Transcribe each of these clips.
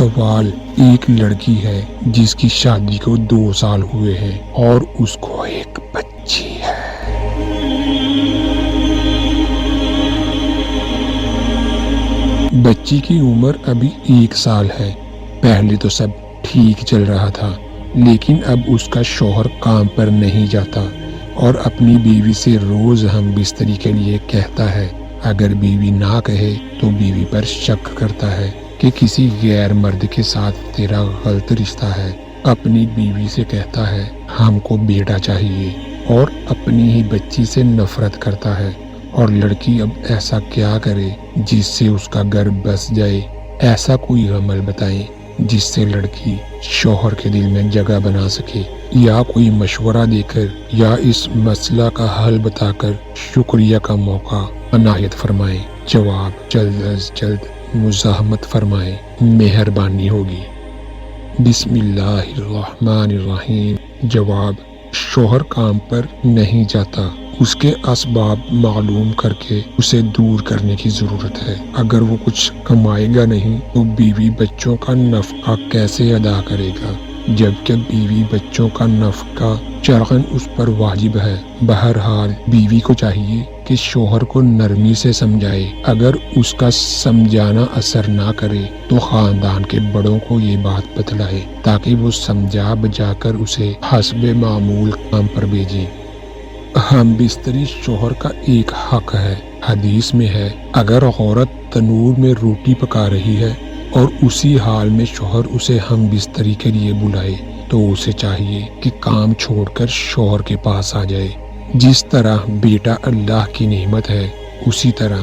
سوال ایک لڑکی ہے جس کی شادی کو 2 سال ہوئے ہیں اور اس کو ایک بچی ہے۔ بچی کی عمر ابھی 1 سال ہے۔ پہلے تو سب ٹھیک چل رہا تھا، لیکن اب اس کا شوہر کام پر نہیں جاتا اور اپنی بیوی سے روز ہم بستری کے لیے کہتا ہے۔ اگر بیوی نہ کہے تو بیوی پر شک کرتا ہے کہ کسی غیر مرد کے ساتھ تیرا غلط رشتہ ہے۔ اپنی بیوی سے کہتا ہے ہم کو بیٹا چاہیے اور اپنی ہی بچی سے نفرت کرتا ہے۔ اور لڑکی اب ایسا کیا کرے جس سے اس کا گھر بس جائے؟ ایسا کوئی عمل بتائیں جس سے لڑکی شوہر کے دل میں جگہ بنا سکے، یا کوئی مشورہ دے کر یا اس مسئلہ کا حل بتا کر شکریہ کا موقع عنایت فرمائیں۔ جواب جلد از جلد مزاحمت فرمائیں، مہربانی ہوگی۔ بسم اللہ الرحمن الرحیم۔ جواب: شوہر کام پر نہیں جاتا، اس کے اسباب معلوم کر کے اسے دور کرنے کی ضرورت ہے۔ اگر وہ کچھ کمائے گا نہیں تو بیوی بچوں کا نفقہ کیسے ادا کرے گا، جبکہ بیوی بچوں کا نفقہ شرعاً اس پر واجب ہے۔ بہرحال بیوی کو چاہیے کہ شوہر کو نرمی سے سمجھائے۔ اگر اس کا سمجھانا اثر نہ کرے تو خاندان کے بڑوں کو یہ بات بتلائے تاکہ وہ سمجھا بجا کر اسے حسب معمول کام پر بھیجیں۔ ہم بستری شوہر کا ایک حق ہے۔ حدیث میں ہے اگر عورت تنور میں روٹی پکا رہی ہے اور اسی حال میں شوہر اسے ہم بستری کے لیے بلائے تو اسے چاہیے کہ کام چھوڑ کر شوہر کے پاس آ جائے۔ جس طرح بیٹا اللہ کی نعمت ہے، اسی طرح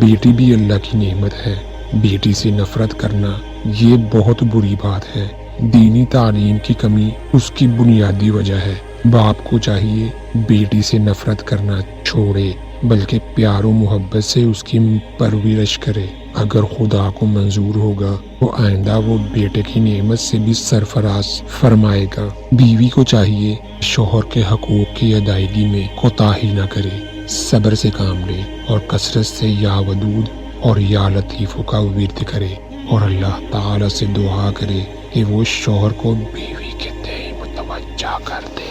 بیٹی بھی اللہ کی نعمت ہے۔ بیٹی سے نفرت کرنا یہ بہت بری بات ہے۔ دینی تعلیم کی کمی اس کی بنیادی وجہ ہے۔ باپ کو چاہیے بیٹی سے نفرت کرنا چھوڑے، بلکہ پیار و محبت سے اس کی پرورش کرے۔ اگر خدا کو منظور ہوگا تو آئندہ وہ بیٹے کی نعمت سے بھی سرفراز فرمائے گا۔ بیوی کو چاہیے شوہر کے حقوق کی ادائیگی میں کوتاہی نہ کرے، صبر سے کام لے اور کثرت سے یا ودود اور یا لطیف کا ورد کرے، اور اللہ تعالی سے دعا کرے کہ وہ شوہر کو بیوی کے تئیں متوجہ کر دے۔